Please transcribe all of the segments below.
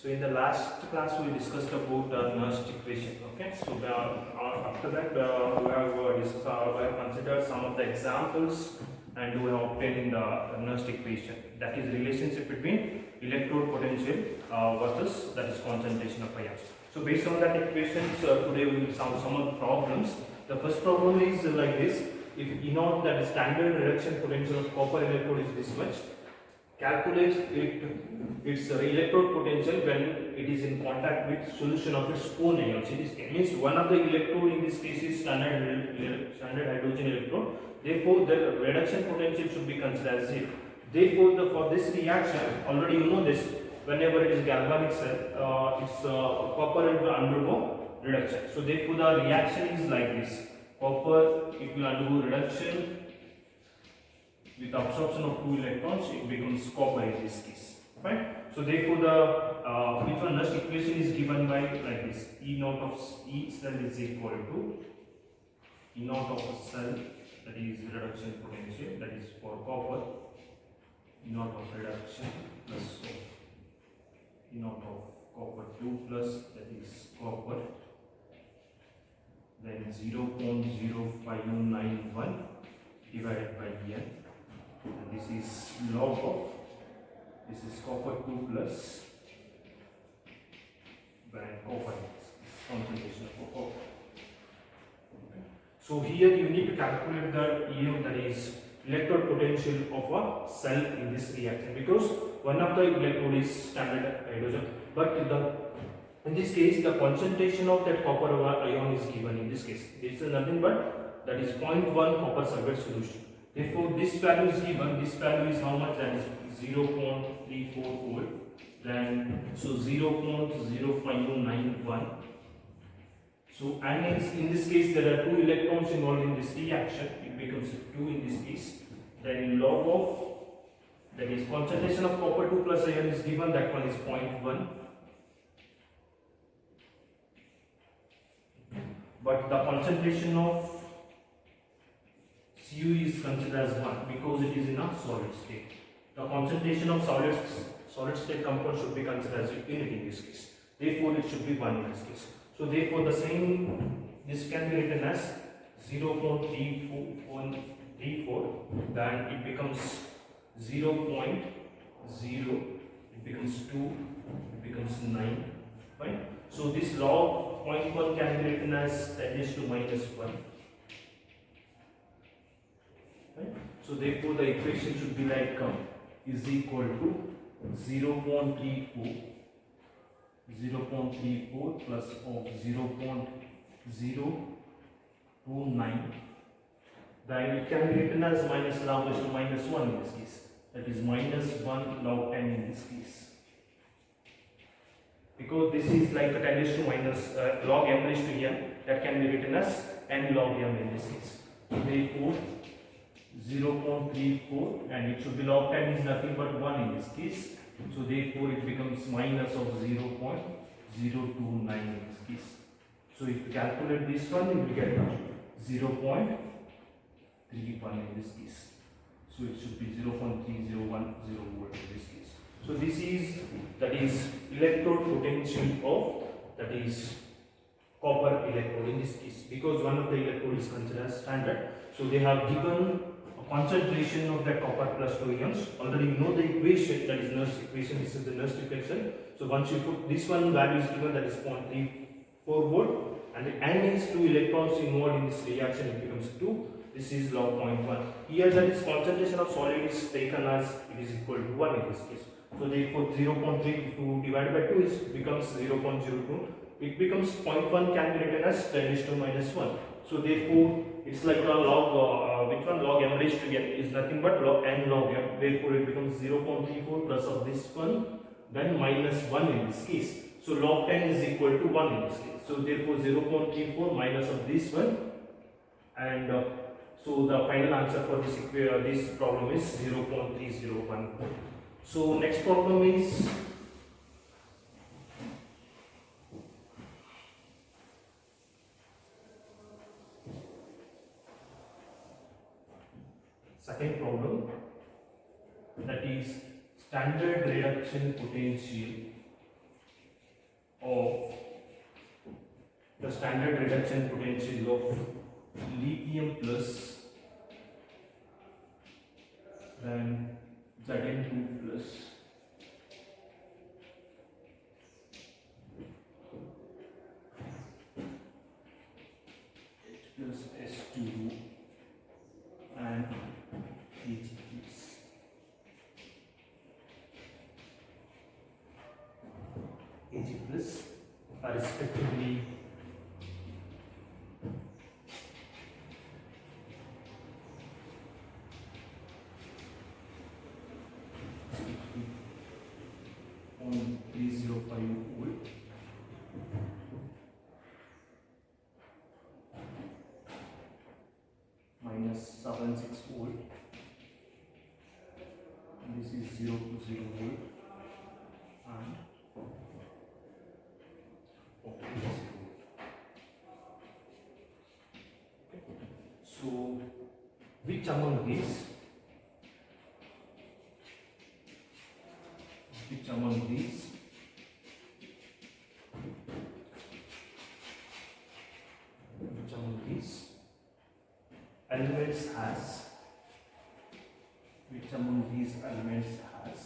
So in the last class we discussed about Nernst equation. Okay. So after that we have considered some of the examples and we have obtained the Nernst equation. That is relationship between electrode potential versus that is concentration of ions. So based on that equations, today we will solve some of the problems. The first problem is like this: if E naught, that is standard reduction potential of copper electrode, is this much, calculate its electrode potential when it is in contact with solution of its own ions. It means one of the electrode in this case is standard hydrogen electrode. Therefore, the reduction potential should be considered as 0. Therefore, for this reaction, already you know this. Whenever it is galvanic cell, its copper will undergo reduction. So therefore, the reaction is like this: copper, it will undergo reduction. With absorption of 2 electrons, it becomes copper in this case, right? So therefore, the which one Nernst equation is given by like this: E naught of E cell is equal to E naught of a cell, that is reduction potential, that is for copper, E naught of reduction plus E naught of copper 2 plus, that is copper, then 0.0591 divided by N. And this is log of, this is copper 2 plus by copper, concentration of copper. Okay. So here you need to calculate the EM, that is electrode potential of a cell in this reaction, because one of the electrode is standard hydrogen, but in this case the concentration of that copper ion is given. In this case this is nothing but that is 0.1 copper sulfate solution. Therefore, this value is given. This value is how much? That is 0.34 volt. Then, so 0.0591. So, and in this case, there are 2 electrons involved in this reaction. It becomes 2 in this case. Then, log of, that is concentration of copper 2 plus ion is given. That one is 0.1. But the concentration of Cu is considered as 1 because it is in a solid state. The concentration of solid state compound should be considered as unit in this case. Therefore, it should be 1 in this case. So, therefore, the same, this can be written as 0.34, then it becomes 0.0, it becomes 2, it becomes 9, right? So, this log 0.1 can be written as 10 raised to minus 1. Right? So therefore the equation should be like is equal to 0.34 plus of 0.029, then it can be written as minus log to minus 1 in this case, that is minus 1 log 10 in this case, because this is like a 10 raised to minus log m raised to n, that can be written as n log m in this case. So therefore 0.34, and it should be log 10 is nothing but 1 in this case. So therefore it becomes minus of 0.029 in this case. So if you calculate this one, you will get 0.31 in this case. So it should be 0.3010 volt in this case. So this is, that is electrode potential of, that is copper electrode in this case, because one of the electrode is considered as standard. So they have given concentration of that copper plus 2 ions. Already you know the equation, that is Nernst equation. This is the Nernst equation. So once you put this one value is given, that is 0.34 volt, and the N is 2 electrons involved in this reaction, it becomes 2. This is log 0.1. Here that is concentration of solid is taken as it is equal to 1 in this case. So therefore 0.32 divided by 2 is becomes 0.02. It becomes 0.1 can be written as 10 raised to minus 1. So therefore it's like a log, which one, log m raised to n is nothing but log n log m. Therefore it becomes 0.34 plus of this one, then minus 1 in this case. So log 10 is equal to 1 in this case. So therefore 0.34 minus of this one, and so the final answer for this problem is 0.301. So next problem is second problem, that is standard reduction potential of the standard reduction potential of lithium plus then Zn2 plus H plus S2 and Ag plus are respectively on 305 volt minus 76 volt, and this is 0 to 0 volt and so which among these which among these elements has which among these elements has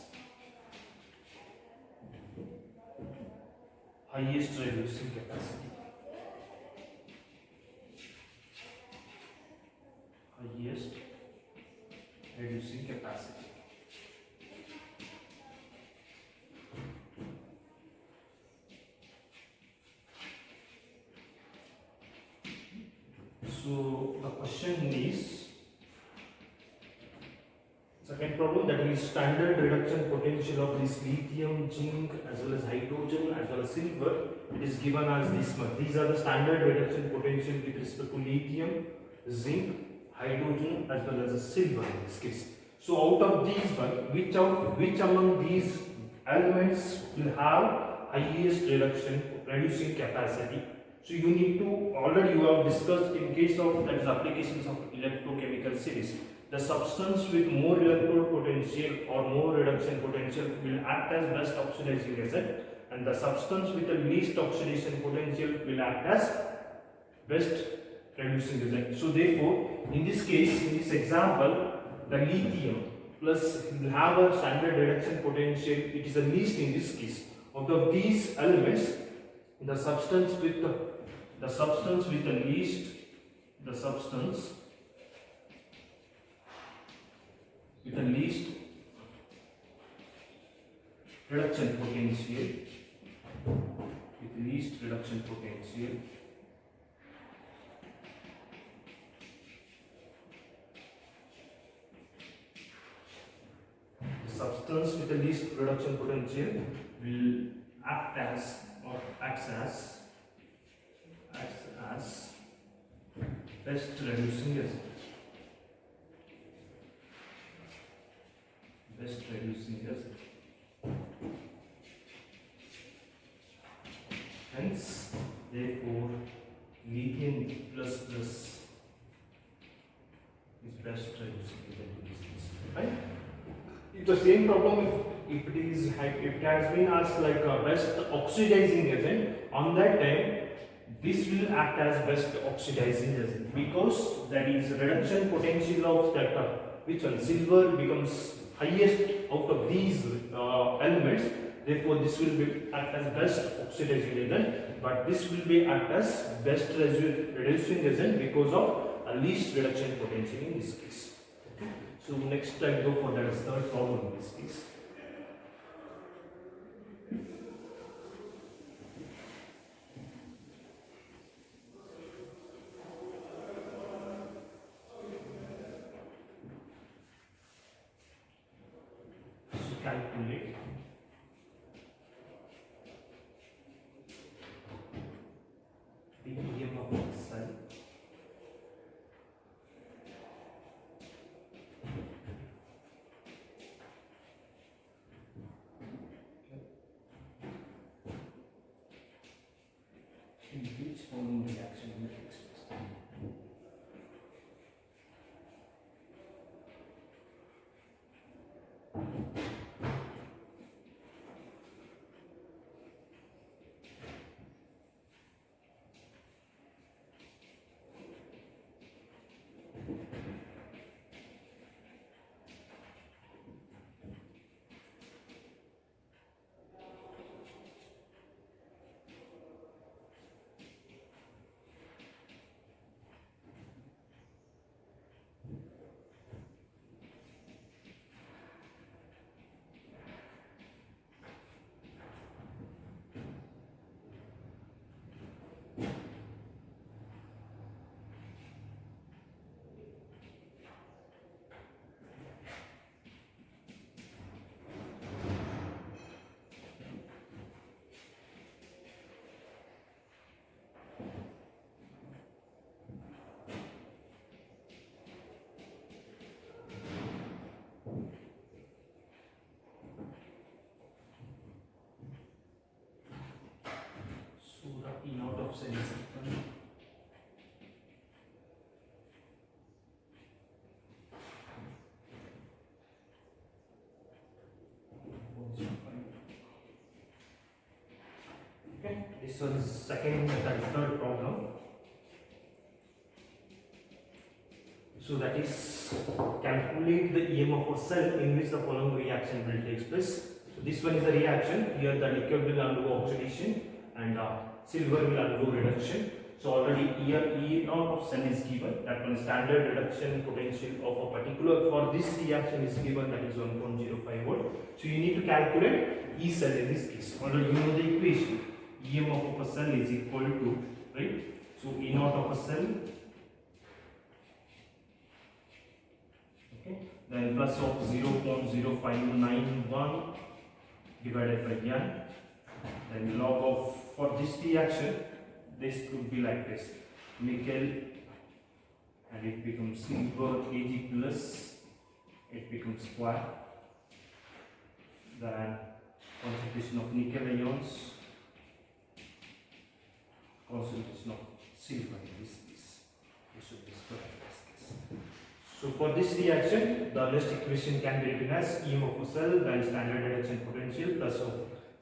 highest reducing capacity, highest reducing capacity. So the question is, second problem, that is standard reduction potential of this lithium, zinc as well as hydrogen as well as silver. It is given as this much. These are the standard reduction potential with respect to lithium, zinc, hydrogen as well as silver in this case. So out of these one, which among these elements will have highest reducing capacity? So you need to, already you have discussed in case of that is applications of electrochemical series. The substance with more electrode potential or more reduction potential will act as best oxidizing agent, and the substance with the least oxidation potential will act as best reducing agent. So therefore, in this case, in this example, the lithium plus will have a standard reduction potential. It is the least in this case. Out of these elements, the substance with the least reduction potential, the substance with the least reduction potential will acts as best reducing agent. Hence, therefore, lithium plus is best reducing agent. Right? It's the same problem if it has been asked like a best oxidizing agent. On that time, this will act as best oxidizing agent because that is reduction potential of that which one, silver becomes highest out of these elements. Therefore, this will be act as best oxidizing agent, but this will be act as best reducing agent because of least reduction potential in this case. Okay. So next I go for that third problem in this case. Calculate the EM of the cell in which following reaction will take place. cell is equal okay. This one is second and third problem. So that is calculate the EMF of cell in which the following reaction will take place. So this one is the reaction. Here the liquid will undergo oxidation and silver will undergo reduction. So already here E naught of cell is given. That one standard reduction potential of a particular for this reaction is given, that is 1.05 volt. So you need to calculate E cell in this case. Already you know the equation. EMF of a cell is equal to, right? So E naught of a cell, okay, then plus of 0.0591 divided by n, then log of, for this reaction this could be like this, nickel and it becomes silver Ag plus, it becomes square, then concentration of nickel ions, concentration of silver in this case, it should be square in this case. So for this reaction, the next equation can be written as EMF of cell, then standard reduction potential plus of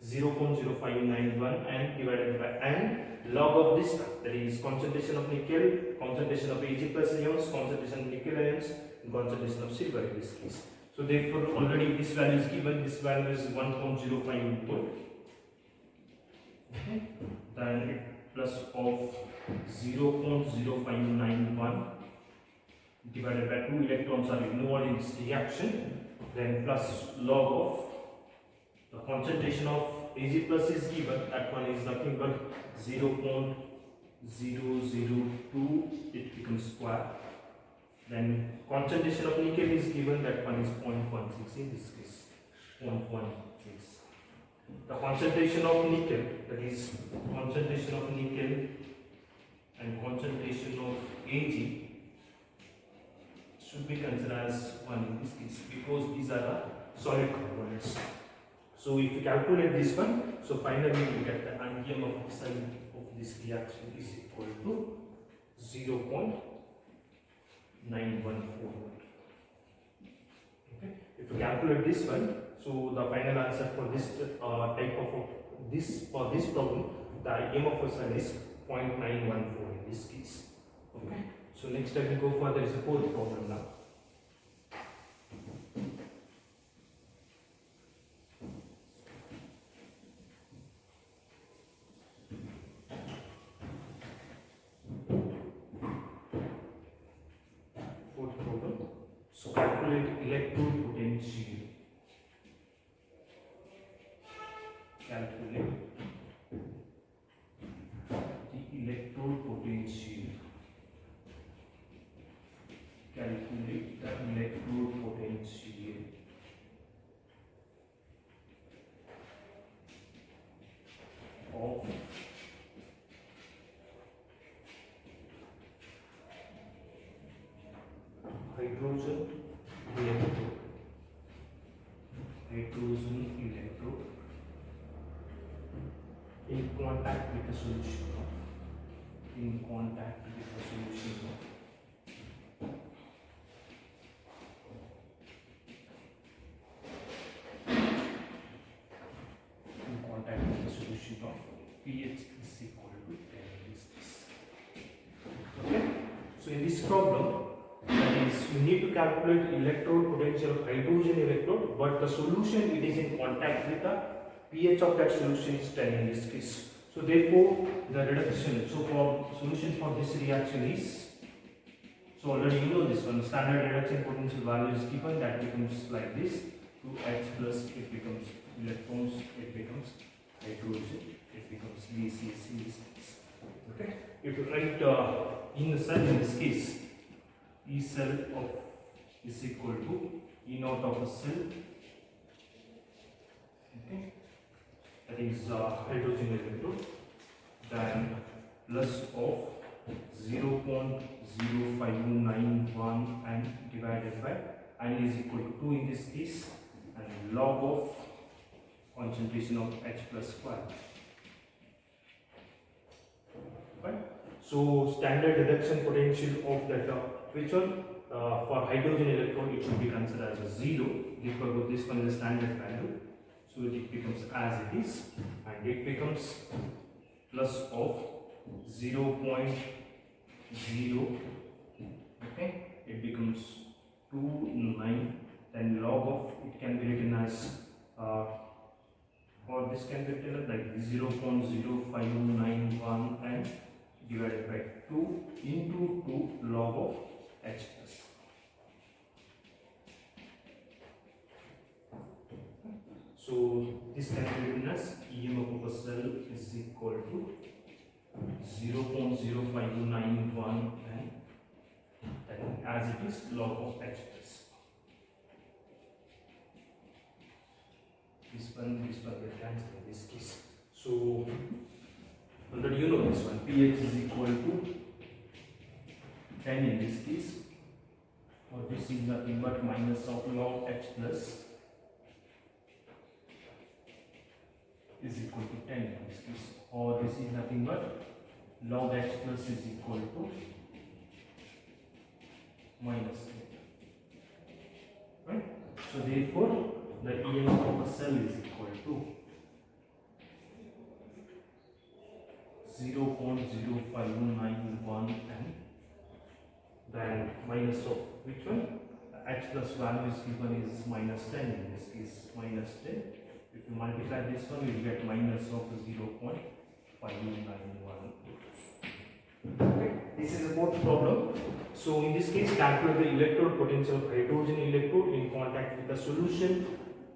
0.0591 and divided by n log of this, that is concentration of nickel, concentration of Ag plus ions, concentration of nickel ions, and concentration of silver in this case. So therefore already this value is given, this value is 1.05 volt. Okay. Then it plus of 0.0591 divided by 2 electrons are ignored in this reaction, then plus log of the concentration of Ag plus is given, that one is nothing but 0.002, it becomes square. Then concentration of nickel is given, that one is 0.16 in this case, 0.16. The concentration of nickel, that is concentration of nickel and concentration of Ag should be considered as 1 in this case because these are the solid components. So if you calculate this one, so finally you get the EMF of cell of this reaction is equal to 0.914 volt. Okay. If you calculate this one, so the final answer for this type of this for this problem, the EMF of cell is 0.914 in this case. Okay. So next time we go for there is a fourth problem now. Fourth problem. So calculate electrode potential. Calculate the electrode potential. Calculate the electrode potential of hydrogen electrode. Hydrogen electrode in contact with the solution of, in contact with the solution of pH is equal to 10 is this. Okay. So in this problem, that is you need to calculate electrode potential of hydrogen electrode, but the solution it is in contact with the pH of that solution is 10 in this case. So therefore the reduction, so for solution for this reaction is, so already you know this one, standard reduction potential value is given, that becomes like this, 2H plus it becomes electrons, it becomes hydrogen, it becomes VCS in this case. Okay. If you write in the cell in this case, E cell of is equal to E naught of a cell. Okay. That is hydrogen electrode. Then plus of 0.0591 and divided by n is equal to 2 in this case, and log of concentration of H plus square. Right? So standard reduction potential of that which one for hydrogen electron it should be considered as a 0 because this one is a standard value. So it becomes as it is, and it becomes plus of 0.0. Okay, it becomes 29. Then log of it can be written as or this can be written as like 0.0591 and divided by 2 into 2 log of H plus. So this can be written as EMF of a cell is equal to 0.0591 and as it is log of H plus. This one will cancel in this case. So already you know this one, pH is equal to 10 in this case, or this is nothing but minus of log H plus is equal to 10 in this case, or this is nothing but log H plus is equal to minus 10. Right? So therefore the EMF of a cell is equal to 0.0591 and then minus of which one? H plus value is given is minus 10 in this case, minus 10. If you multiply this one, you will get minus of 0.591. Okay, this is a fourth problem. So in this case, calculate the electrode potential of hydrogen electrode in contact with the solution.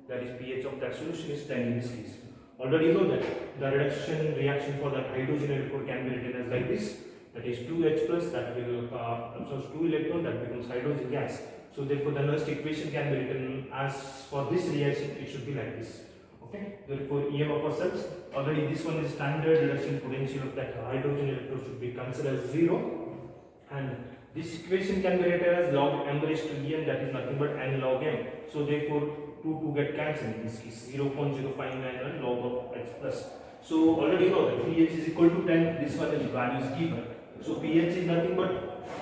That is pH of that solution is 10 in this case. Already you know that the reduction reaction for that hydrogen electrode can be written as like this. That is 2H plus that will absorbs 2 electron that becomes hydrogen gas. So therefore the next equation can be written as for this reaction it should be like this. Okay. Therefore EMF of cells already this one is standard reduction potential of that hydrogen electrode should be considered as 0, and this equation can be written as log m raised to n, that is nothing but n log m. So therefore 2 get cancelled in this case, 0.0591 log of H plus. So already you know that pH is equal to 10, this one is value is given. So pH is nothing but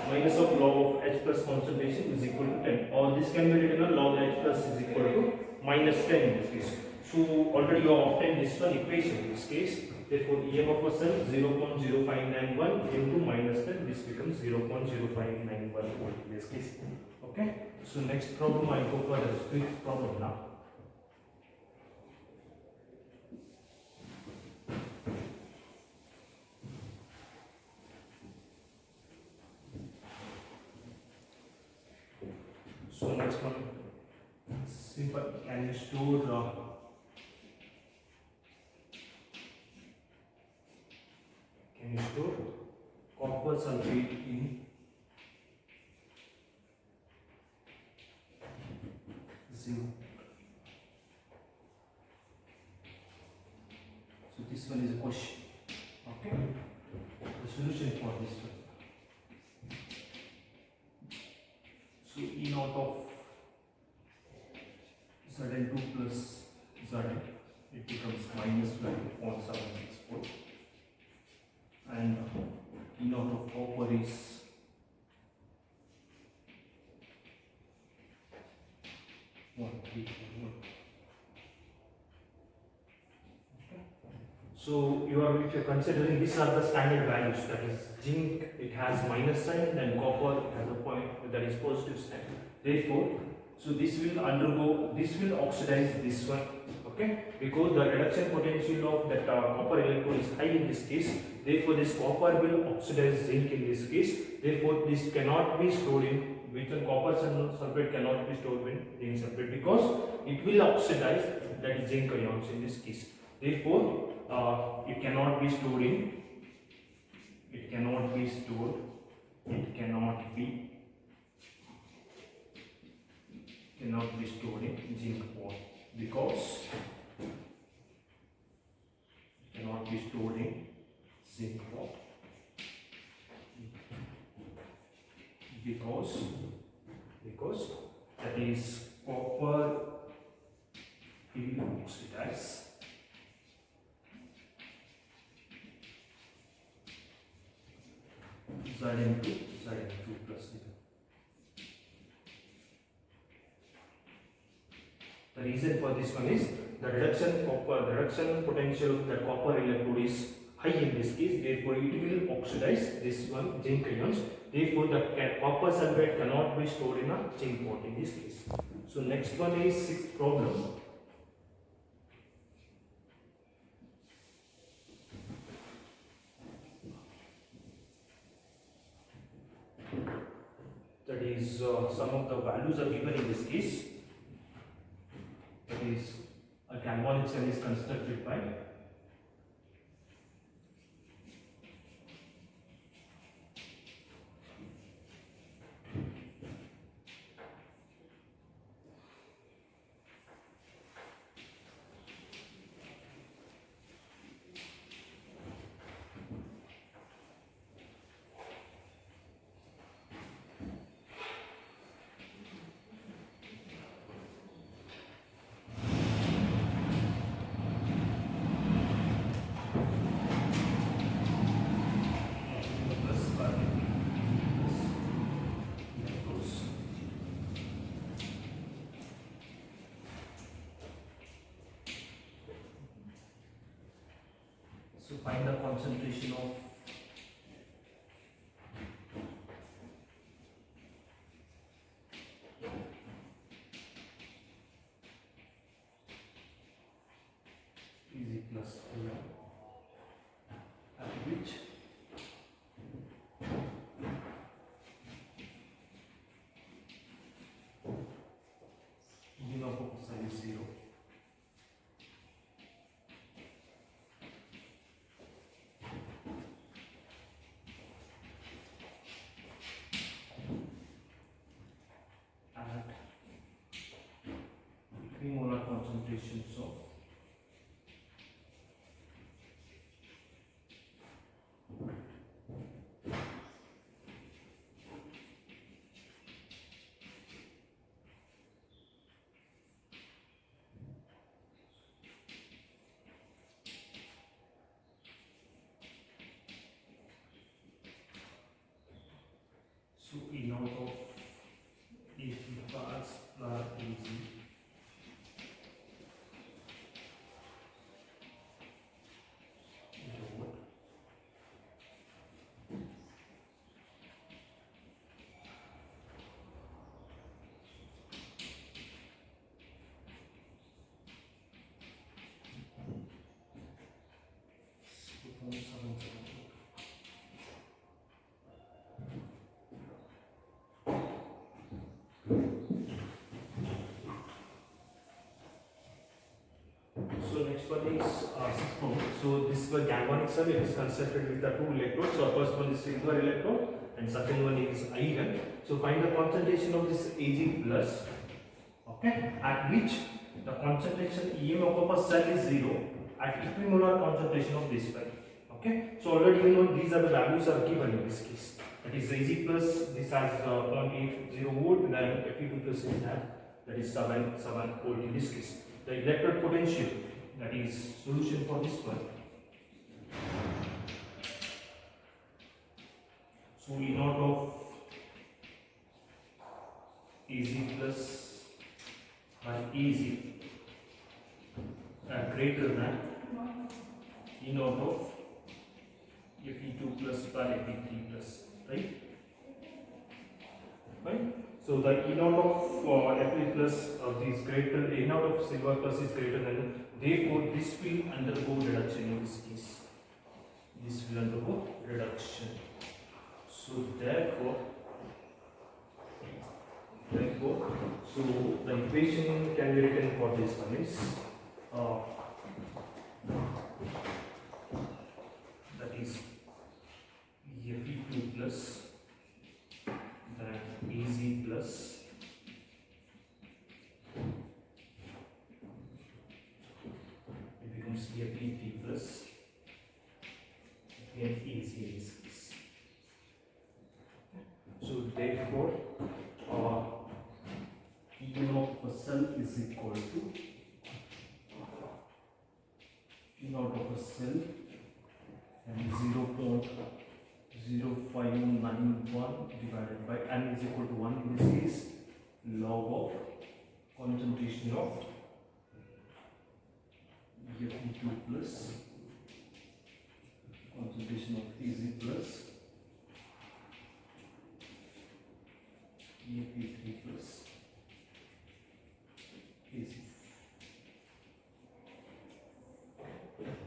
minus of log of H plus concentration is equal to 10, or this can be written as log H plus is equal to minus 10 in this case. So already you have obtained this one equation in this case. Therefore EMF of cell 0.0591 into minus 10, this becomes 0.0591 volt in this case. Okay. So next problem I go for the fifth problem now. So next one, simple. Can you store copper sulfate in zinc? So this one is a question. Okay. The solution for this one. So E naught of Zn2 plus Zn, it becomes minus 12.764, and E naught of copper is 1.341. Okay. So if you're considering these are the standard values, that is zinc it has minus sign, then copper it has a point that is positive sign. Therefore, so this will oxidize this one, okay, because the reduction potential of that copper electrode is high in this case. Therefore this copper will oxidize zinc in this case. Therefore this cannot be stored in which one, copper sulfate cannot be stored in zinc sulfate because it will oxidize, that is zinc ions in this case. Therefore it cannot be stored in zinc ore because that is copper will oxidize Zn2 plus 0. The reason for this one is the reduction potential of the copper electrode is high in this case, therefore it will oxidize this one zinc ions. Therefore, the copper sulfate cannot be stored in a zinc pot in this case. So next one is sixth problem. That is some of the values are given in this case. That is a galvanic cell is constructed by so find the concentration of Easy plus at which mean of cosine is 0. At equimolar concentrations of so E naught of AC bars plus AG load so next one is so this was galvanic cell. It is constructed with the two electrodes. So first one is silver electrode and second one is iron. So find the concentration of this Ag plus, okay, at which the concentration EM of a cell is 0 at equimolar concentration of this one. Okay, so already you know these are the values are given in this case. That is Ag plus, this has 0.80 volt, then Fe2 plus is that is 7 volt in this case. The electrode potential, that is solution for this one. So E naught of Ag plus by Ag greater than E naught of Fe2 plus by Fe3 plus, right? Right? So the E naught of Fe plus is greater, E naught of silver plus is greater than, therefore this will undergo reduction in this case. This will undergo reduction. So therefore, so the equation can be written for this one is that is Fe2 plus then Ag plus it becomes Fe3 plus and Ag in this case. So therefore E naught of a cell is equal to E naught of a cell and 0.001 0.0591 divided by n is equal to 1. In this case, log of concentration of Fe2 plus concentration of Ag plus Fe3 plus Ag.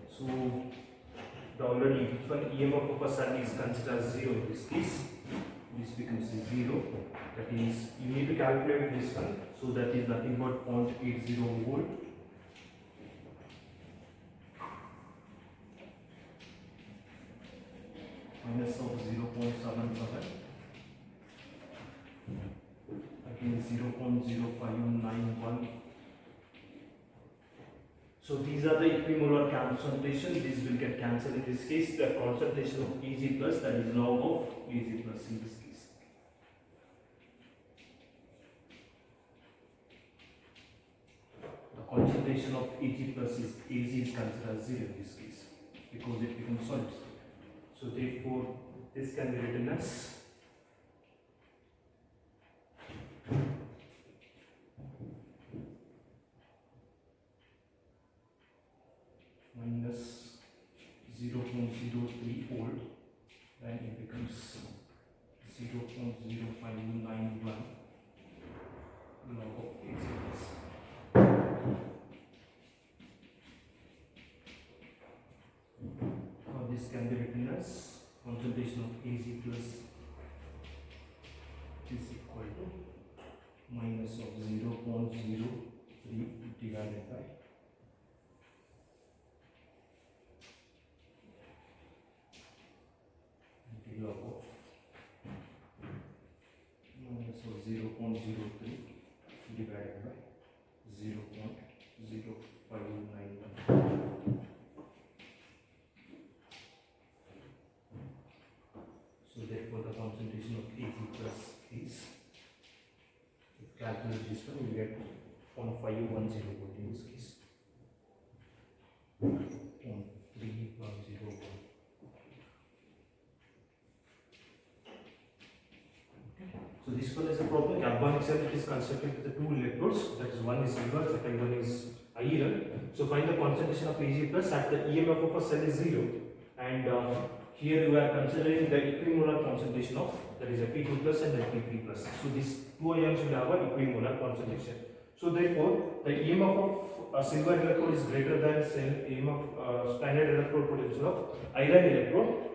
So the already given EMF of a cell is considered as 0 in this case. This becomes 0. That is, you need to calculate this one. So that is nothing but 0.80 volt. Minus of 0.77. Again 0.0591. So these are the equimolar concentration. This will get cancelled in this case. The concentration of Ag plus, that is log of Ag plus in this case. The concentration of Ag plus is considered as 0 in this case because it becomes solid. So therefore, this can be written as minus 0.03 volt, then it becomes 0.0591 log of Ag plus. Now this can be written as concentration of Ag plus is equal to minus of 0.03 divided by log of minus of 0.03 divided by 0.0591. So therefore the concentration of Ag plus is, if calculate this one, we get 0.510 volt in this case. 0.310 volt. So this one is a problem. Galvanic cell is constructed with the two electrodes. That is, one is silver, second one is iron. So find the concentration of Ag plus at the EMF of a cell is 0, and here you are considering the equimolar concentration of, that is Fe2 plus and Fe3 plus. So these two ions will have a equimolar concentration. So therefore, the EMF of a silver electrode is greater than EMF standard electrode potential of iron electrode.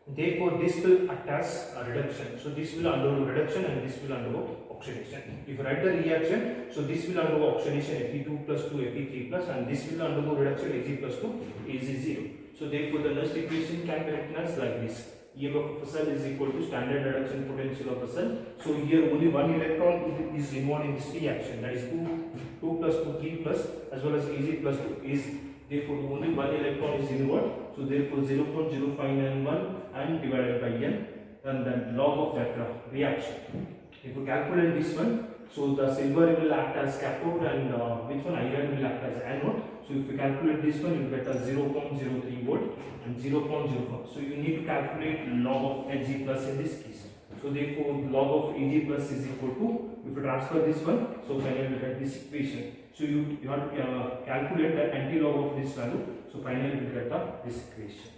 Therefore, this will act as a reduction. So this will undergo reduction and this will undergo oxidation. If you write the reaction, so this will undergo oxidation Fe2 plus to Fe3 plus, and this will undergo reduction Ag plus to Az0. So therefore, the next equation can be written as like this: EMF of a cell is equal to standard reduction potential of a cell. So here only one electron is involved in this reaction, that is 2 plus 2 3 plus, as well as Ag plus 2 is, therefore only one electron is involved. So therefore 0.0591 and divided by n, and then log of that reaction. If you calculate this one, so the silver will act as cathode and which one, iron will act as anode. So if you calculate this one, you get a 0.03 volt and 0.04. So you need to calculate log of Ag plus in this case. So therefore log of Ag plus is equal to, if you transfer this one, so finally you get this equation. So you have to calculate the anti-log of this value. So finally you get this equation.